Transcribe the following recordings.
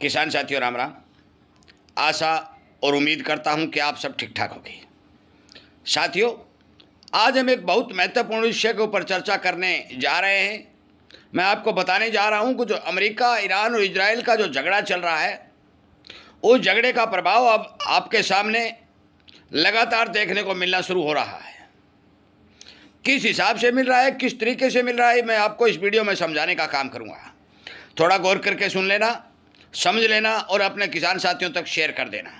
किसान साथियों राम राम। आशा और उम्मीद करता हूं कि आप सब ठीक ठाक होंगे। साथियों, आज हम एक बहुत महत्वपूर्ण विषय के ऊपर चर्चा करने जा रहे हैं। मैं आपको बताने जा रहा हूं कि जो अमेरिका, ईरान और इजराइल का जो झगड़ा चल रहा है, उस झगड़े का प्रभाव अब आपके सामने लगातार देखने को मिलना शुरू हो रहा है। किस हिसाब से मिल रहा है, किस तरीके से मिल रहा है, मैं आपको इस वीडियो में समझाने का काम करूँगा। थोड़ा गौर करके सुन लेना, समझ लेना और अपने किसान साथियों तक शेयर कर देना।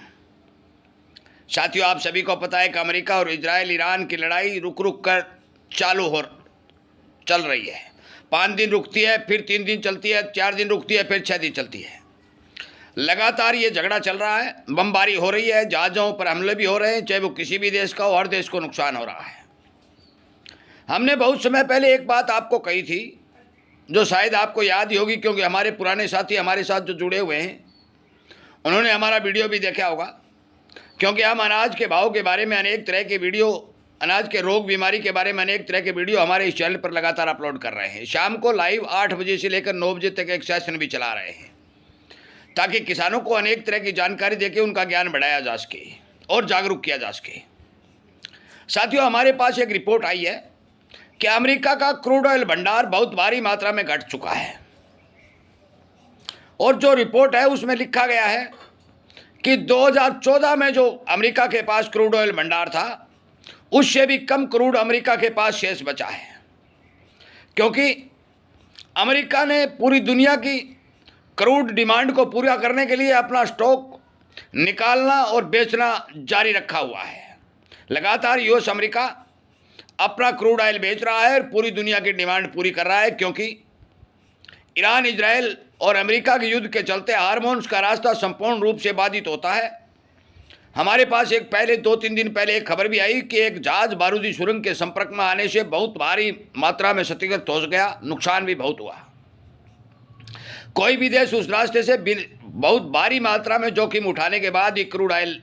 साथियों, आप सभी को पता है कि अमेरिका और इजराइल ईरान की लड़ाई रुक रुक कर चल रही है। 5 दिन रुकती है, फिर 3 दिन चलती है, 4 दिन रुकती है, फिर 6 दिन चलती है। लगातार ये झगड़ा चल रहा है, बमबारी हो रही है, जहाज़ों पर हमले भी हो रहे हैं, चाहे वो किसी भी देश का हो, हर देश को नुकसान हो रहा है। हमने बहुत समय पहले एक बात आपको कही थी, जो शायद आपको याद ही होगी, क्योंकि हमारे पुराने साथी हमारे साथ जो जुड़े हुए हैं उन्होंने हमारा वीडियो भी देखा होगा। क्योंकि हम अनाज के भाव के बारे में अनेक तरह के वीडियो, अनाज के रोग बीमारी के बारे में अनेक तरह के वीडियो हमारे इस चैनल पर लगातार अपलोड कर रहे हैं। शाम को लाइव 8 बजे से लेकर 9 बजे तक एक सेशन भी चला रहे हैं, ताकि किसानों को अनेक तरह की जानकारी देकर उनका ज्ञान बढ़ाया जा सके और जागरूक किया जा सके। साथियों, हमारे पास एक रिपोर्ट आई है कि अमेरिका का क्रूड ऑयल भंडार बहुत भारी मात्रा में घट चुका है। और जो रिपोर्ट है उसमें लिखा गया है कि 2014 में जो अमेरिका के पास क्रूड ऑयल भंडार था, उससे भी कम क्रूड अमेरिका के पास शेष बचा है। क्योंकि अमेरिका ने पूरी दुनिया की क्रूड डिमांड को पूरा करने के लिए अपना स्टॉक निकालना और बेचना जारी रखा हुआ है। लगातार यूएस अमेरिका अपना क्रूड ऑयल बेच रहा है और पूरी दुनिया की डिमांड पूरी कर रहा है। क्योंकि ईरान, इजराइल और अमेरिका के युद्ध के चलते हार्मोन्स का रास्ता संपूर्ण रूप से बाधित होता है। हमारे पास एक पहले 2-3 दिन पहले एक खबर भी आई कि एक जहाज बारूदी सुरंग के संपर्क में आने से बहुत भारी मात्रा में क्षतिग्रस्त हो गया, नुकसान भी बहुत हुआ। कोई भी देश उस रास्ते से बहुत भारी मात्रा में जोखिम उठाने के बाद ये क्रूड ऑयल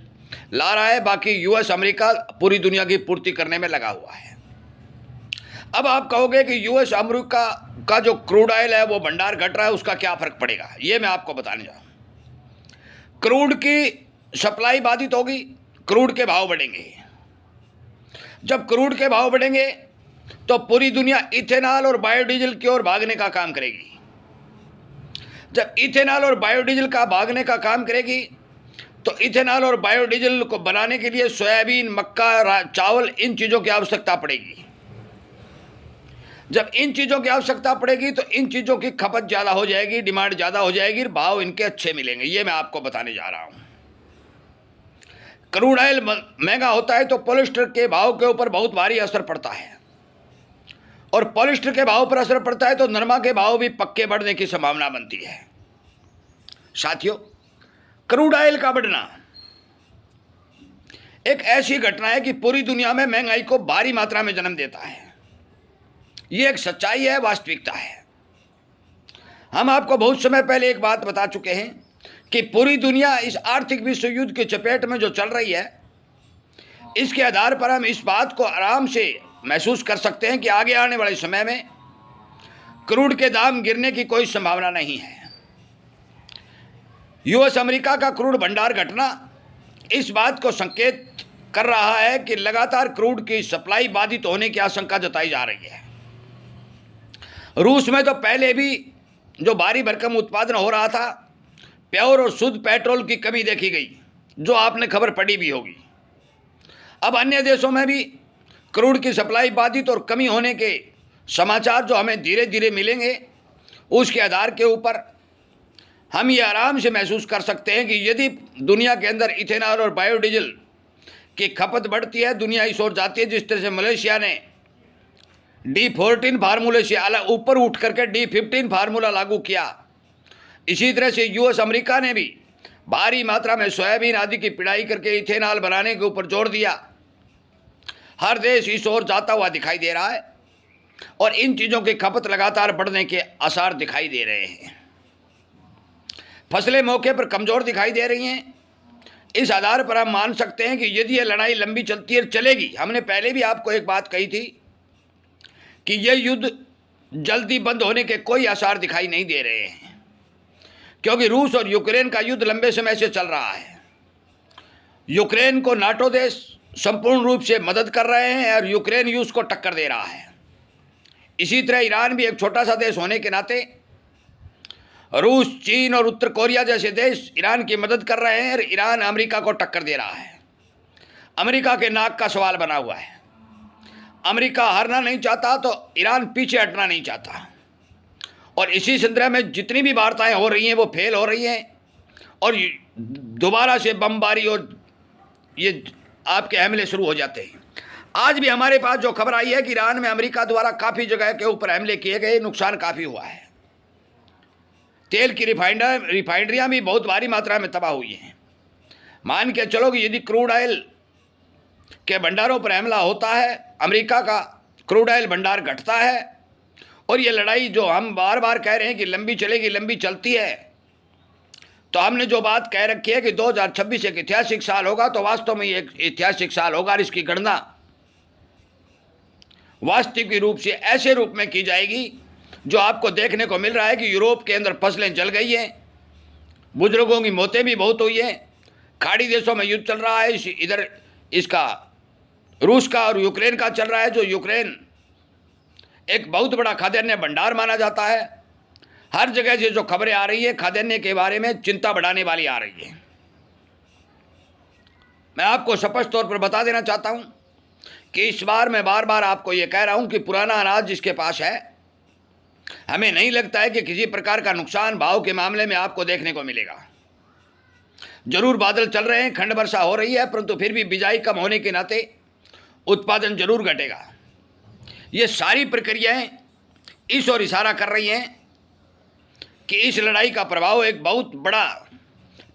ला रहा है। बाकी यूएस, अमेरिका पूरी दुनिया की पूर्ति करने में लगा हुआ है। अब आप कहोगे कि यूएस अमेरिका का जो क्रूड ऑयल है वो भंडार घट रहा है, उसका क्या फर्क पड़ेगा, ये मैं आपको बताने जा रहा हूं। क्रूड की सप्लाई बाधित होगी, क्रूड के भाव बढ़ेंगे। जब क्रूड के भाव बढ़ेंगे तो पूरी दुनिया इथेनॉल और बायोडीजल की ओर भागने का काम करेगी। जब इथेनॉल और बायोडीजल का भागने का काम करेगी तो इथेनॉल और बायोडीजल को बनाने के लिए सोयाबीन, मक्का, चावल, इन चीज़ों की आवश्यकता पड़ेगी। जब इन चीज़ों की आवश्यकता पड़ेगी तो इन चीज़ों की खपत ज़्यादा हो जाएगी, डिमांड ज़्यादा हो जाएगी, भाव इनके अच्छे मिलेंगे। ये मैं आपको बताने जा रहा हूँ। क्रूड ऑयल महंगा होता है तो पॉलिस्टर के भाव के ऊपर बहुत भारी असर पड़ता है, और पॉलिस्टर के भाव पर असर पड़ता है तो नरमा के भाव भी पक्के बढ़ने की संभावना बनती है। साथियों, क्रूड ऑयल का बढ़ना एक ऐसी घटना है कि पूरी दुनिया में महंगाई को भारी मात्रा में जन्म देता है। ये एक सच्चाई है, वास्तविकता है। हम आपको बहुत समय पहले एक बात बता चुके हैं कि पूरी दुनिया इस आर्थिक विश्व युद्ध की चपेट में जो चल रही है, इसके आधार पर हम इस बात को आराम से महसूस कर सकते हैं कि आगे आने वाले समय में क्रूड के दाम गिरने की कोई संभावना नहीं है। यूएस अमेरिका का क्रूड भंडार घटना इस बात को संकेत कर रहा है कि लगातार क्रूड की सप्लाई बाधित होने की आशंका जताई जा रही है। रूस में तो पहले भी जो भारी भरकम उत्पादन हो रहा था, प्योर और शुद्ध पेट्रोल की कमी देखी गई, जो आपने खबर पढ़ी भी होगी। अब अन्य देशों में भी क्रूड की सप्लाई बाधित और कमी होने के समाचार जो हमें धीरे धीरे मिलेंगे, उसके आधार के ऊपर हम ये आराम से महसूस कर सकते हैं कि यदि दुनिया के अंदर इथेनॉल और बायोडीजल की खपत बढ़ती है, दुनिया इस ओर जाती है। जिस तरह से मलेशिया ने D14 फार्मूले से ऊपर उठ करके D15 फार्मूला लागू किया, इसी तरह से यूएस अमेरिका ने भी भारी मात्रा में सोयाबीन आदि की पिड़ाई करके इथेनॉल बनाने के ऊपर जोर दिया। हर देश इस ओर जाता हुआ दिखाई दे रहा है और इन चीज़ों की खपत लगातार बढ़ने के आसार दिखाई दे रहे हैं। फसलें मौके पर कमज़ोर दिखाई दे रही हैं। इस आधार पर हम मान सकते हैं कि यदि ये लड़ाई लंबी चलती है, चलेगी। हमने पहले भी आपको एक बात कही थी कि यह युद्ध जल्दी बंद होने के कोई आसार दिखाई नहीं दे रहे हैं। क्योंकि रूस और यूक्रेन का युद्ध लंबे समय से चल रहा है। यूक्रेन को नाटो देश संपूर्ण रूप से मदद कर रहे हैं और यूक्रेन रूस को टक्कर दे रहा है। इसी तरह ईरान भी एक छोटा सा देश होने के नाते रूस, चीन और उत्तर कोरिया जैसे देश ईरान की मदद कर रहे हैं और ईरान अमेरिका को टक्कर दे रहा है। अमेरिका के नाक का सवाल बना हुआ है। अमेरिका हारना नहीं चाहता तो ईरान पीछे हटना नहीं चाहता, और इसी संदर्भ में जितनी भी वार्ताएं हो रही हैं वो फेल हो रही हैं और दोबारा से बमबारी और ये आपके हमले शुरू हो जाते हैं। आज भी हमारे पास जो खबर आई है कि ईरान में अमेरिका द्वारा काफ़ी जगह के ऊपर हमले किए गए, नुकसान काफ़ी हुआ है। तेल की रिफाइनरियाँ भी बहुत भारी मात्रा में तबाह हुई हैं। मान के चलो कि यदि क्रूड ऑयल के भंडारों पर हमला होता है, अमेरिका का क्रूड ऑयल भंडार घटता है, और ये लड़ाई जो हम बार बार कह रहे हैं कि लंबी चलेगी, लंबी चलती है, तो हमने जो बात कह रखी है कि 2026 एक ऐतिहासिक साल होगा, तो वास्तव में ये एक ऐतिहासिक साल होगा और इसकी गणना वास्तविक रूप से ऐसे रूप में की जाएगी जो आपको देखने को मिल रहा है कि यूरोप के अंदर फसलें जल गई हैं, बुजुर्गों की मौतें भी बहुत हुई हैं, खाड़ी देशों में युद्ध चल रहा है, इधर इसका रूस का और यूक्रेन का चल रहा है, जो यूक्रेन एक बहुत बड़ा खाद्यान्न भंडार माना जाता है। हर जगह से जो खबरें आ रही है खाद्यान्न के बारे में चिंता बढ़ाने वाली आ रही है। मैं आपको स्पष्ट तौर पर बता देना चाहता हूं कि इस बार मैं बार बार आपको ये कह रहा हूं कि पुराना अनाज जिसके पास है, हमें नहीं लगता है कि किसी प्रकार का नुकसान भाव के मामले में आपको देखने को मिलेगा। जरूर बादल चल रहे हैं, खंड वर्षा हो रही है, परंतु फिर भी बिजाई कम होने के नाते उत्पादन जरूर घटेगा। ये सारी प्रक्रियाएं इस ओर इशारा कर रही हैं कि इस लड़ाई का प्रभाव एक बहुत बड़ा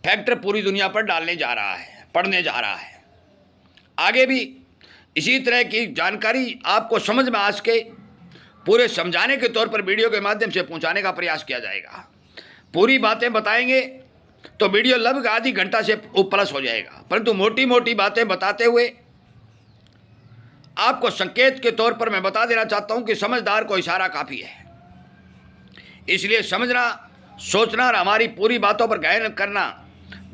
फैक्टर पूरी दुनिया पर डालने जा रहा है, पड़ने जा रहा है। आगे भी इसी तरह की जानकारी आपको समझ में आ सके पूरे समझाने के तौर पर वीडियो के माध्यम से पहुंचाने का प्रयास किया जाएगा। पूरी बातें बताएंगे तो वीडियो लगभग आधी घंटा से प्लस हो जाएगा, परंतु मोटी मोटी बातें बताते हुए आपको संकेत के तौर पर मैं बता देना चाहता हूं कि समझदार को इशारा काफ़ी है। इसलिए समझना, सोचना और हमारी पूरी बातों पर गहन करना,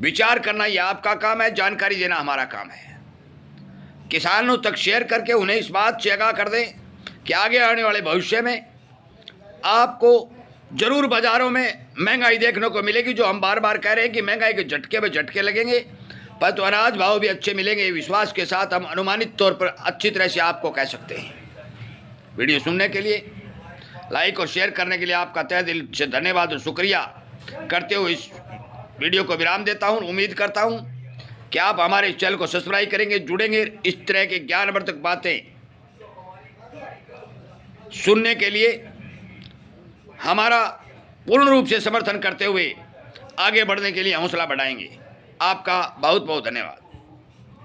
विचार करना यह आपका काम है, जानकारी देना हमारा काम है। किसानों तक शेयर करके उन्हें इस बात से आगाह कर दें कि आगे आने वाले भविष्य में आपको जरूर बाज़ारों में महंगाई देखने को मिलेगी, जो हम बार बार कह रहे हैं कि महंगाई के झटके पे झटके लगेंगे, पर तो अनाज भाव भी अच्छे मिलेंगे। विश्वास के साथ हम अनुमानित तौर पर अच्छी तरह से आपको कह सकते हैं। वीडियो सुनने के लिए, लाइक और शेयर करने के लिए आपका तहे दिल से धन्यवाद और शुक्रिया करते हुए इस वीडियो को विराम देता हूं। उम्मीद करता हूं कि आप हमारे इस चैनल को सब्सक्राइब करेंगे, जुड़ेंगे, इस तरह के ज्ञानवर्धक बातें सुनने के लिए हमारा पूर्ण रूप से समर्थन करते हुए आगे बढ़ने के लिए हौसला बढ़ाएंगे। आपका बहुत बहुत धन्यवाद।